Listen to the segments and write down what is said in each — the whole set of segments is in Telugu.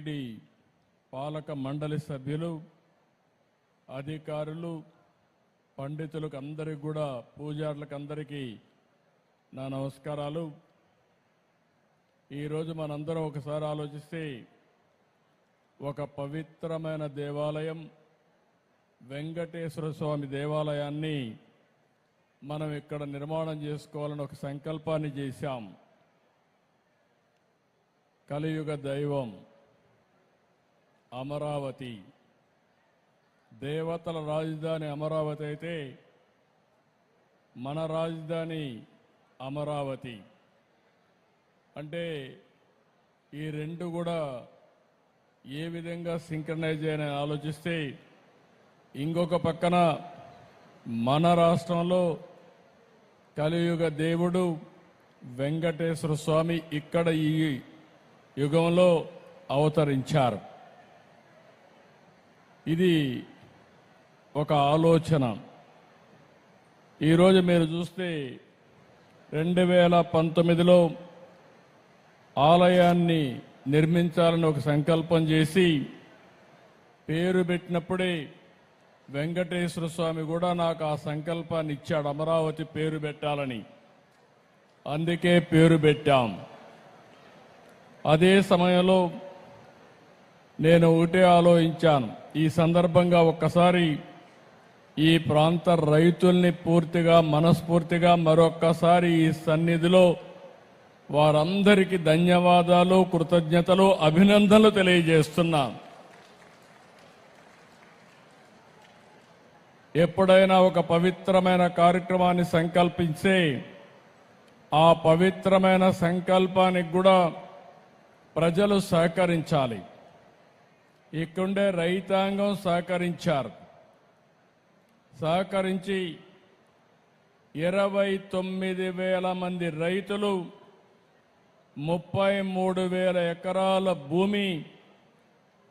టీటీడీ పాలక మండలి సభ్యులు, అధికారులు, పండితులకు అందరికీ కూడా, పూజారులకు అందరికీ నా నమస్కారాలు. ఈరోజు మనందరం ఒకసారి ఆలోచిస్తే ఒక పవిత్రమైన దేవాలయం వెంకటేశ్వర స్వామి దేవాలయాన్ని మనం ఇక్కడ నిర్మాణం చేసుకోవాలని ఒక సంకల్పాన్ని చేశాం. కలియుగ దైవం అమరావతి, దేవతల రాజధాని అమరావతి అయితే మన రాజధాని అమరావతి. అంటే ఈ రెండు కూడా ఏ విధంగా సింక్రనైజ్ అని ఆలోచిస్తే, ఇంకొక పక్కన మన రాష్ట్రంలో కలియుగ దేవుడు వెంకటేశ్వర స్వామి ఇక్కడ ఈ యుగంలో అవతరించారు. ఇది ఒక ఆలోచన. ఈరోజు మీరు చూస్తే 2019లో ఆలయాన్ని నిర్మించాలని ఒక సంకల్పం చేసి పేరు పెట్టినప్పుడే వెంకటేశ్వర స్వామి కూడా నాకు ఆ సంకల్పాన్ని ఇచ్చాడు, అమరావతి పేరు పెట్టాలని. అందుకే పేరు పెట్టాం. అదే సమయంలో నేను ఒకటే ఆలోచించాను, ఈ సందర్భంగా ఒక్కసారి ఈ ప్రాంత రైతుల్ని పూర్తిగా మనస్ఫూర్తిగా మరొక్కసారి ఈ సన్నిధిలో వారందరికీ ధన్యవాదాలు, కృతజ్ఞతలు, అభినందనలు తెలియజేస్తున్నా. ఎప్పుడైనా ఒక పవిత్రమైన కార్యక్రమాన్ని సంకల్పించే ఆ పవిత్రమైన సంకల్పానికి కూడా ప్రజలు సహకరించాలి. ఇక్కడుండే రైతాంగం సహకరించి 29,000 మంది రైతులు 33,000 ఎకరాల భూమి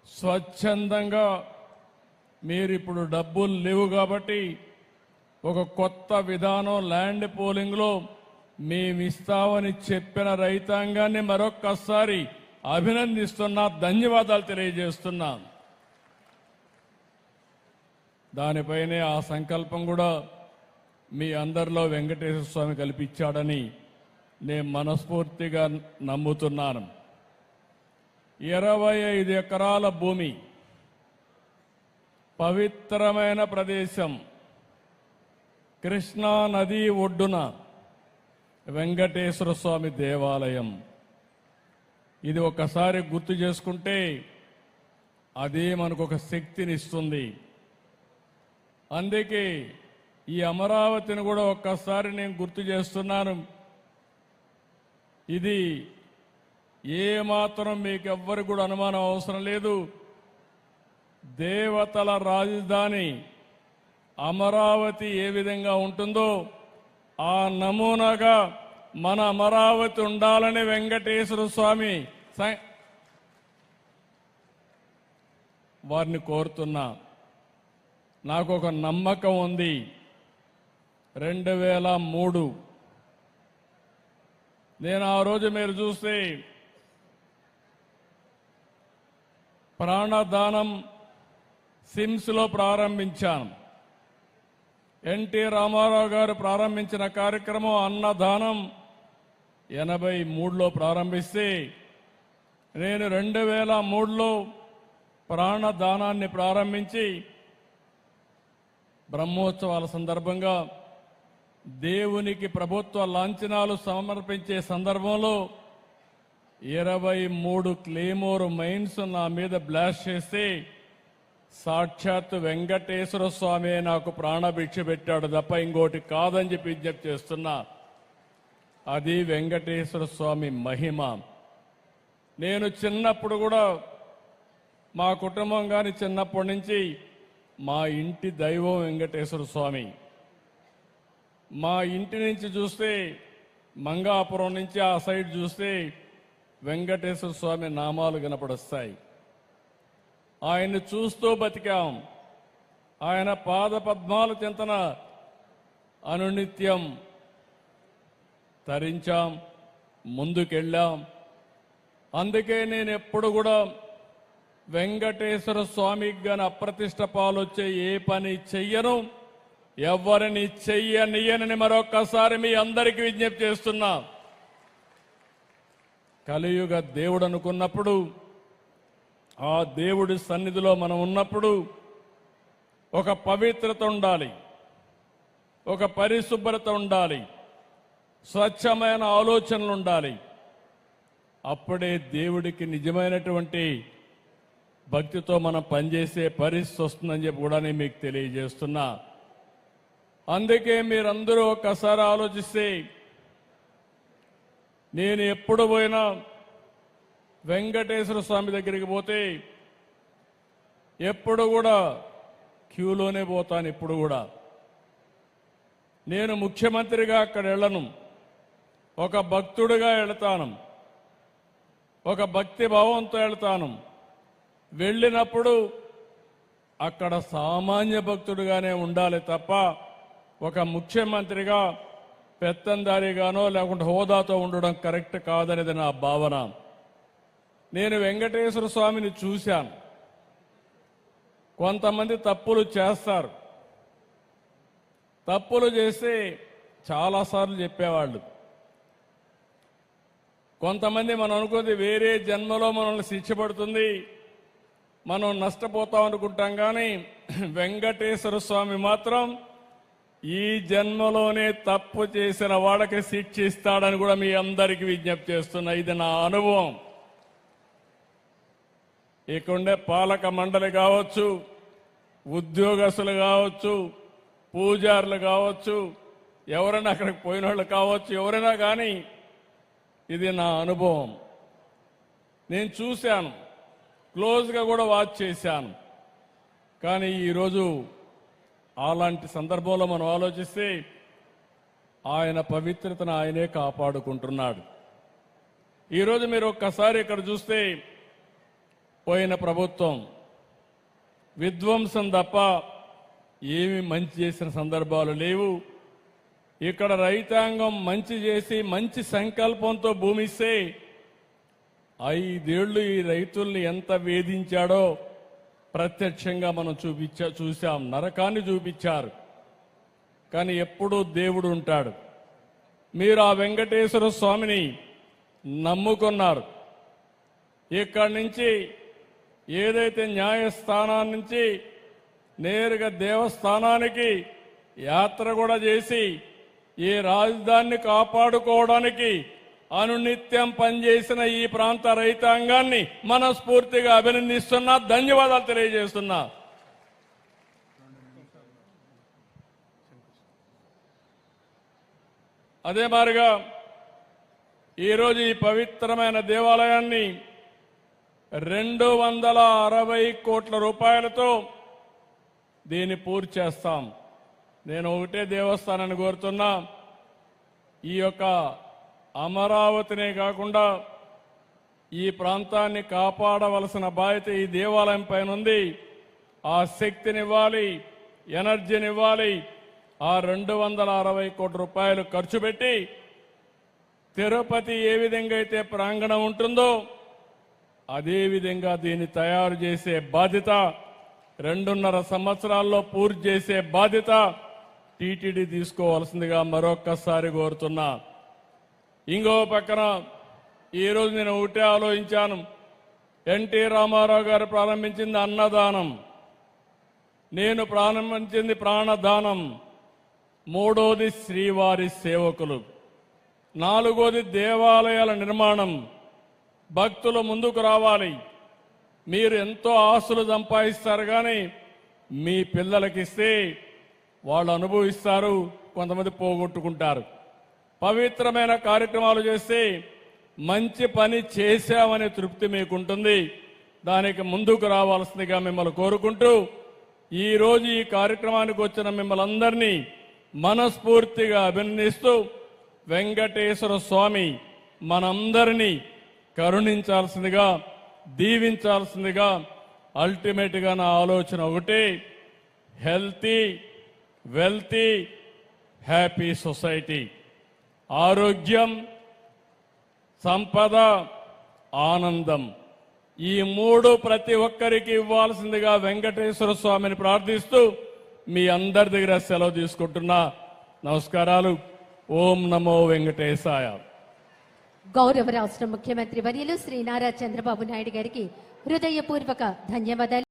స్వచ్ఛందంగా, మీరిప్పుడు డబ్బులు లేవు కాబట్టి ఒక కొత్త విధానం ల్యాండ్ పూలింగ్లో మేమిస్తామని చెప్పిన రైతాంగాన్ని మరొక్కసారి అభినందిస్తున్నా, ధన్యవాదాలు తెలియజేస్తున్నా. దానిపైనే ఆ సంకల్పం కూడా మీ అందరిలో వెంకటేశ్వర స్వామి కల్పించాడని నేను మనస్ఫూర్తిగా నమ్ముతున్నాను. 25 ఎకరాల భూమి, పవిత్రమైన ప్రదేశం, కృష్ణా నది ఒడ్డున వెంకటేశ్వర స్వామి దేవాలయం. ఇది ఒక్కసారి గుర్తు చేసుకుంటే అదే మనకు ఒక శక్తినిస్తుంది. అందుకే ఈ అమరావతిని కూడా ఒక్కసారి నేను గుర్తు చేస్తున్నాను. ఇది ఏమాత్రం మీకు ఎవ్వరికి కూడా అనుమానం అవసరం లేదు. దేవతల రాజధాని అమరావతి ఏ విధంగా ఉంటుందో ఆ నమూనాగా మన అమరావతి ఉండాలని వెంకటేశ్వర స్వామి వారిని కోరుతున్నా. నాకు ఒక నమ్మకం ఉంది. 2003 నేను ఆ రోజు మీరు చూస్తే ప్రాణదానం సిమ్స్లో ప్రారంభించాను. ఎన్టీ రామారావు గారు ప్రారంభించిన కార్యక్రమం అన్నదానం 83లో ప్రారంభిస్తే, నేను 2003లో ప్రాణదానాన్ని ప్రారంభించి బ్రహ్మోత్సవాల సందర్భంగా దేవునికి ప్రభుత్వ లాంఛనాలు సమర్పించే సందర్భంలో 23 క్లేమోర్ మైన్స్ నా మీద బ్లాస్ట్ చేస్తే సాక్షాత్ వెంకటేశ్వర స్వామి నాకు ప్రాణభిక్ష పెట్టాడు తప్ప ఇంకోటి కాదని చెప్పి విజ్ఞప్తి చేస్తున్నా. అది వెంకటేశ్వర స్వామి మహిమ. నేను చిన్నప్పుడు కూడా మా కుటుంబం కానీ చిన్నప్పటి నుంచి మా ఇంటి దైవం వెంకటేశ్వర స్వామి. మా ఇంటి నుంచి చూస్తే మంగాపురం నుంచి ఆ సైడ్ చూస్తే వెంకటేశ్వర స్వామి నామాలు కనపడొస్తాయి. ఆయన్ని చూస్తూ బతికాం. ఆయన పాద పద్మాల చింతన అనునిత్యం తరించాం, ముందుకెళ్ళాం. అందుకే నేను ఎప్పుడు కూడా వెంకటేశ్వర స్వామికి గాని అప్రతిష్ట పాలొచ్చే ఏ పని చెయ్యను, ఎవరిని చెయ్యనియనని మరొక్కసారి మీ అందరికీ విజ్ఞప్తి చేస్తున్నా. కలియుగ దేవుడు అనుకున్నప్పుడు, ఆ దేవుడి సన్నిధిలో మనం ఉన్నప్పుడు ఒక పవిత్రత ఉండాలి, ఒక పరిశుభ్రత ఉండాలి, స్వచ్ఛమైన ఆలోచనలు ఉండాలి. అప్పుడే దేవుడికి నిజమైనటువంటి భక్తితో మనం పనిచేసే పరిస్థితి వస్తుందని చెప్పి కూడా నేను మీకు తెలియజేస్తున్నా. అందుకే మీరందరూ ఒక్కసారి ఆలోచిస్తే, నేను ఎప్పుడు పోయినా వెంకటేశ్వర స్వామి దగ్గరికి పోతే ఎప్పుడు కూడా క్యూలోనే పోతాను. ఇప్పుడు కూడా నేను ముఖ్యమంత్రిగా అక్కడ వెళ్ళను, ఒక భక్తుడిగా వెళతాను, ఒక భక్తి భావంతో వెళ్తాను. వెళ్ళినప్పుడు అక్కడ సామాన్య భక్తుడిగానే ఉండాలి తప్ప ఒక ముఖ్యమంత్రిగా పెత్తందారిగానో లేకుంటే హోదాతో ఉండడం కరెక్ట్ కాదనేది నా భావన. నేను వెంకటేశ్వర స్వామిని చూశాను. కొంతమంది తప్పులు చేస్తారు, తప్పులు చేస్తే చాలాసార్లు చెప్పేవాళ్ళు. కొంతమంది మనం అనుకోది వేరే జన్మలో మనల్ని శిక్ష పడుతుంది, మనం నష్టపోతాం అనుకుంటాం. కానీ వెంకటేశ్వర స్వామి మాత్రం ఈ జన్మలోనే తప్పు చేసిన వాళ్ళకి శిక్ష ఇస్తాడని కూడా మీ అందరికీ విజ్ఞప్తి చేస్తున్నా. ఇది నా అనుభవం. ఇక్కడుండే పాలక మండలి కావచ్చు, ఉద్యోగస్తులు కావచ్చు, పూజారులు కావచ్చు, ఎవరైనా అక్కడికి పోయిన వాళ్ళు కావచ్చు, ఎవరైనా కానీ ఇది నా అనుభవం. నేను చూశాను, క్లోజ్గా కూడా వాచ్ చేశాను. కానీ ఈరోజు అలాంటి సందర్భంలో మనం ఆలోచిస్తే ఆయన పవిత్రతను ఆయనే కాపాడుకుంటున్నాడు. ఈరోజు మీరు ఒక్కసారి ఇక్కడ చూస్తే పోయిన ప్రభుత్వం విధ్వంసం తప్ప ఏమి మంచి చేసిన సందర్భాలు లేవు. ఇక్కడ రైతాంగం మంచి చేసి మంచి సంకల్పంతో భూమిస్తే 5 ఏళ్లు ఈ రైతుల్ని ఎంత వేధించాడో ప్రత్యక్షంగా మనం చూశాం. నరకాన్ని చూపించారు. కానీ ఎప్పుడూ దేవుడు ఉంటాడు. మీరు ఆ వెంకటేశ్వర స్వామిని నమ్ముకున్నారు. ఇక్కడి నుంచి ఏదైతే న్యాయస్థానాన్ని నుంచి నేరుగా దేవస్థానానికి యాత్ర కూడా చేసి ఈ రాజధానిని కాపాడుకోవడానికి అనునిత్యం పనిచేసిన ఈ ప్రాంత రైతాంగాన్ని మనస్ఫూర్తిగా అభినందిస్తున్నా, ధన్యవాదాలు తెలియజేస్తున్నా. అదే మాదిరిగా ఈరోజు ఈ పవిత్రమైన దేవాలయాన్ని 260 కోట్ల రూపాయలతో దీన్ని పూర్తి చేస్తాం. నేను ఒకటే దేవస్థానాన్ని కోరుతున్నా, ఈ యొక్క అమరావతినే కాకుండా ఈ ప్రాంతాన్ని కాపాడవలసిన బాధ్యత ఈ దేవాలయం పైన ఉంది. ఆ శక్తినివ్వాలి, ఎనర్జీనివ్వాలి. ఆ 260 కోట్ల రూపాయలు ఖర్చు పెట్టి తిరుపతి ఏ విధంగా అయితే ప్రాంగణం ఉంటుందో అదే విధంగా దీన్ని తయారు చేసే బాధ్యత, 2.5 సంవత్సరాల్లో పూర్తి చేసే బాధ్యత టీటీడీ తీసుకోవాల్సిందిగా మరొక్కసారి కోరుతున్నా. ఇంకో పక్కన ఈరోజు నేను ఒకటే ఆలోచించాను. ఎన్టీ రామారావు గారు ప్రారంభించింది అన్నదానం, నేను ప్రారంభించింది ప్రాణదానం, 3వది శ్రీవారి సేవకులు, 4వది దేవాలయాల నిర్మాణం. భక్తులు ముందుకు రావాలి. మీరు ఎంతో ఆస్తులు సంపాదిస్తారు, కానీ మీ పిల్లలకి ఇస్తే వాళ్ళు అనుభవిస్తారు, కొంతమంది పోగొట్టుకుంటారు. పవిత్రమైన కార్యక్రమాలు చేస్తే మంచి పని చేశామనే తృప్తి మీకుంటుంది. దానికి ముందుకు రావాల్సిందిగా మిమ్మల్ని కోరుకుంటూ, ఈరోజు ఈ కార్యక్రమానికి వచ్చిన మిమ్మల్ని అందరినీ మనస్ఫూర్తిగా అభినందిస్తూ, వెంకటేశ్వర స్వామి మనందరినీ కరుణించాల్సిందిగా, దీవించాల్సిందిగా, అల్టిమేట్గా నా ఆలోచన ఒకటే, హెల్తీ, వెల్తీ, హ్యాపీ సొసైటీ. ఆరోగ్యం, సంపద, ఆనందం ఈ మూడు ప్రతి ఒక్కరికి ఇవ్వాల్సిందిగా వెంకటేశ్వర స్వామిని ప్రార్థిస్తూ మీ అందరి దగ్గర సెలవు తీసుకుంటున్నా. నమస్కారాలు. ఓం నమో వెంకటేశాయ. గౌరవ రాష్ట్ర ముఖ్యమంత్రి వర్యులు శ్రీ నారా చంద్రబాబు నాయుడు గారికి హృదయపూర్వక ధన్యవాదాలు.